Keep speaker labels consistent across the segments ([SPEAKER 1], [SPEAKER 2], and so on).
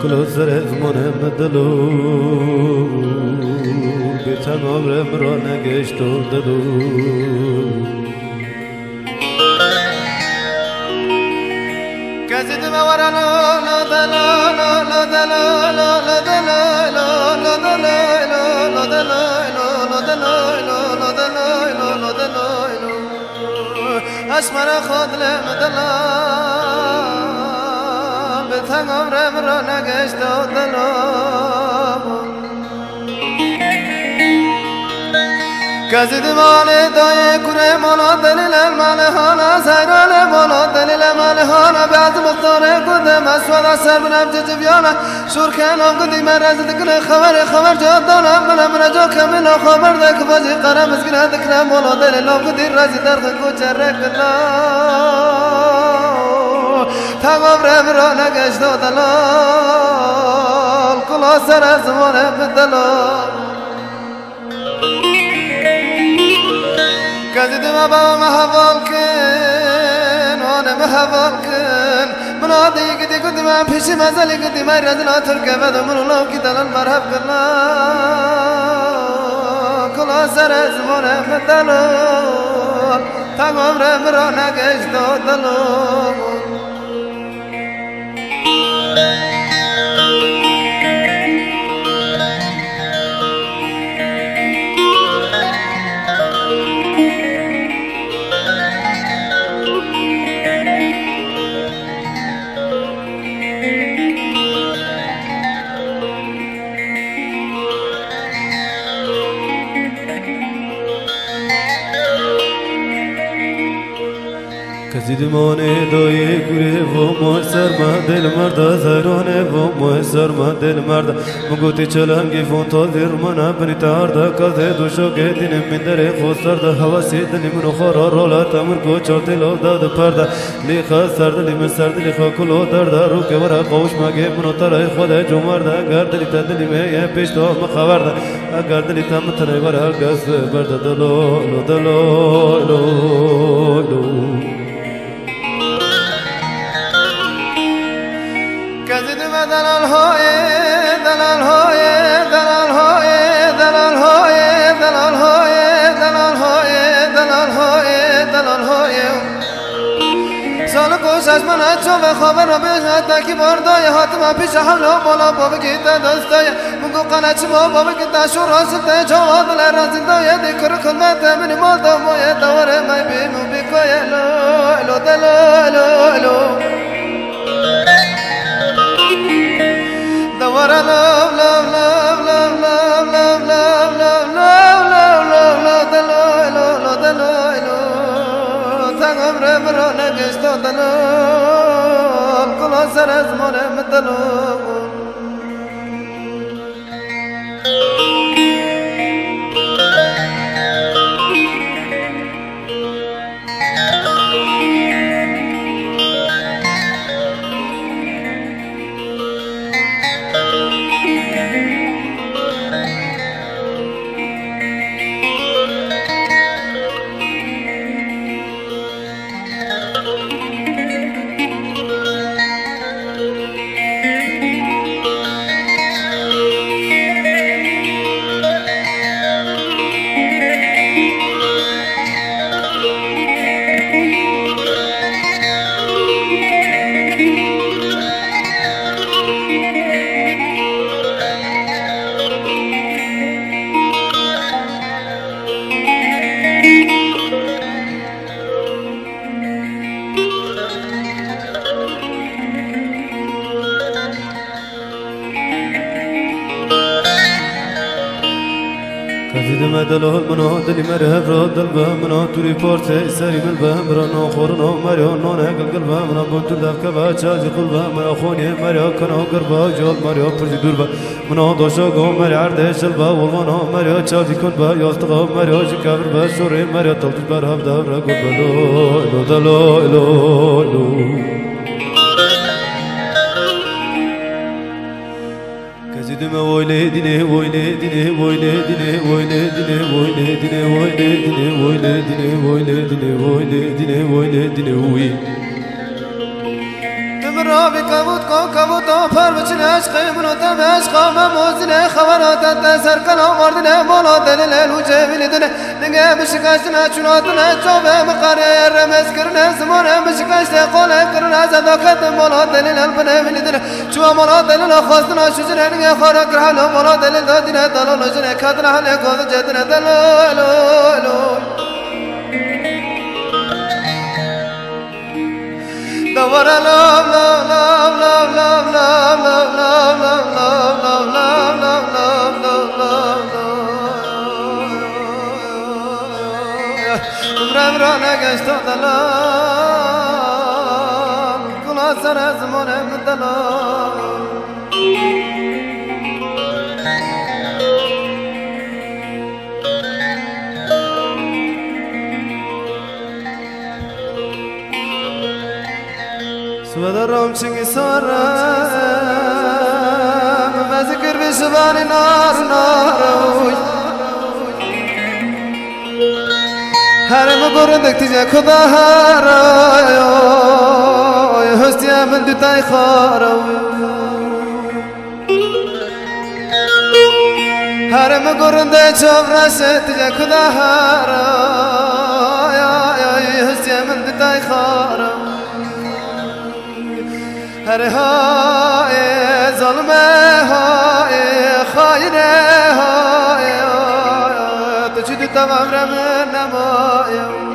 [SPEAKER 1] كل زرف منهم دلو بتمام رمرانه گشتو دلو كزد مورا لا لا لا لا لا لا لا لا اسمر خود لمدلا بتنگم رمرا نگشت دلا كزد مال دای کره مالا دلیل مال هانا زیرال مالا دلیل مال هانا بعد مختار قدم اسود سر بنم ججبیانا شور کنم قدی من رزد کنه خبر جاد دانم بنم رجا کمیل خبر دک بازی قرم از گره دکنه مالا دلیل قدی رزی درخ کوچه رکلا تمام رمرا نگشت دلال کلا سر از مانه بدلال كزد ما با محوال كن وانا محوال كن من عادي قدي قد ما فيش مازال قدي ما يرد لا تركب من الله كده المرحب كلا كل سر زمانه بدلو تمام رمرا نگشت دلو كزيد مانه داي كوري و مؤثر ما دل مرد زيرانه و مؤثر ما دل مرد مگوتی چلنگی فونتا دیر منا بنی تاردا کازه دوشو که دین من دره خوستر ده حواسی دلی منو خورا رولا تمر کو چارتی لو داد پرده لی خواست سردلی من سردلی خواه کلو درده رو که ورا قوش مگه منو ترای خود جمرده اگر دلی تا دلی میه پیش تو مخورده اگر دلی تا متنی ورا گز برده دلو دلو كزد ما دلال هاي دلال هاي دلال هاي دلال هاي دلال هاي دلال هاي دلال هاي دلال هاي سال کوش از من چون خبر رو بهش تاکی باردای حتما پیش حالا بالا بابا گیتا دستای مگو قنچ ما بابا گیتا شو راسته جواد لرزی دای دیکر خدمت من ما دمای دوره مای بیمو بیکای لو دلالو دوره لو رمرا نگشت دلال کلا سر از مانه مدلال كزيد ما دلال منو دلي مرهب راد البا منو توري بورتي ساري من البا مرانو خورنو مريو نونه قلقلبا منو بنتو دفكا با چاجي قلبا منو خوني مريو كنو قربا جول مريو پرزي دوربا منو دوشو گو مري عرده شلبا والوانو مريو چاجي كنبا يوستغو مريو جكابر با شوري مريو تلتج برهب دابرا قلبا لو كزيد Düdüme oyledine oyledine oyledine oyledine oyledine oyledine oyledine oyledine oyledine oyledine uy تمرابي كابوت كابوت فرمشن عشق من ودم عشق ما موزنه خبرات تسر كلام وردنه مولا دليل وجميل دنه نجا بشكاشنا شناتنا شوفه مقاري رمز كرنا زمانه بشكاشنا قوله كرنا زداكت مولا دليل البنه من دنه شو مولا دليل خاصنا شجره نجا خارق رحله مولا دليل دادنا دلول جنه كدنا حله كود جدنا دلول دور لام لام لام لام لام لام لام لام لام لام لام لام لام لام لام نگشت دلال کلا سر زمان دلال سودرم چنگی سارم بذکر بشبانی نار ناروی هرم گردک تیجه خدا هرای هستی من دوتای خاروی هرم گردک چوبرسه تیجه خدا هرای هستی من دوتای خاروی هر های ظلمه های خاینه های تو چی تمام رم نمایم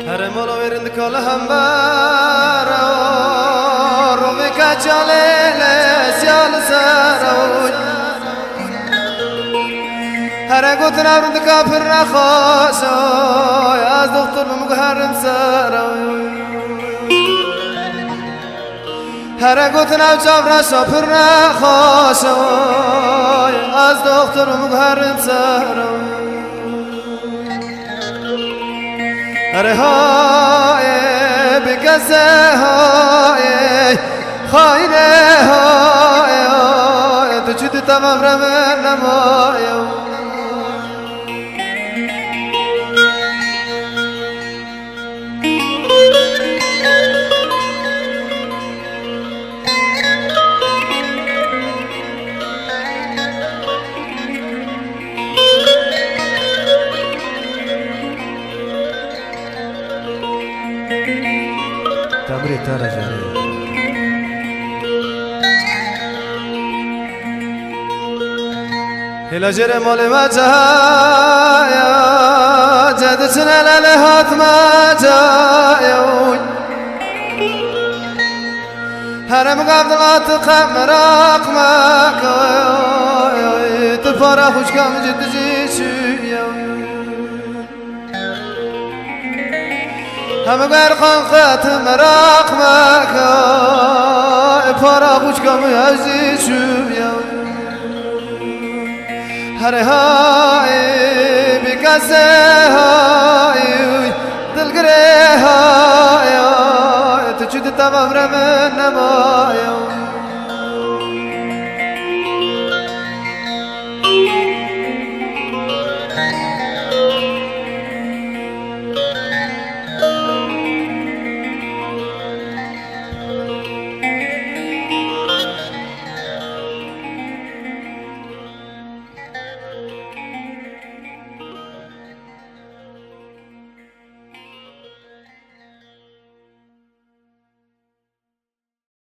[SPEAKER 1] هر مولا ورند کل هم بارا روی کچاله سیال سراوی هر گوتن ورند کافر نخواسای از دختر مگهرم سراوی هر گوتن چابر شافر نخواسای از دختر مگهرم سراوی هر های بکسه های خاینه های تو چی تمام رم نمایم تمري ترى جاري هلا جري مولي ما جايا جدتنا للهات ما جايا هرم قبضلات قمراق ما كوي تفارا خوش كام جد جيشو هم برقان خاتم مراق مكا پارا خوش کم عزی شویا هر های بکسه های دلگره های تو چود تمام رم نمایا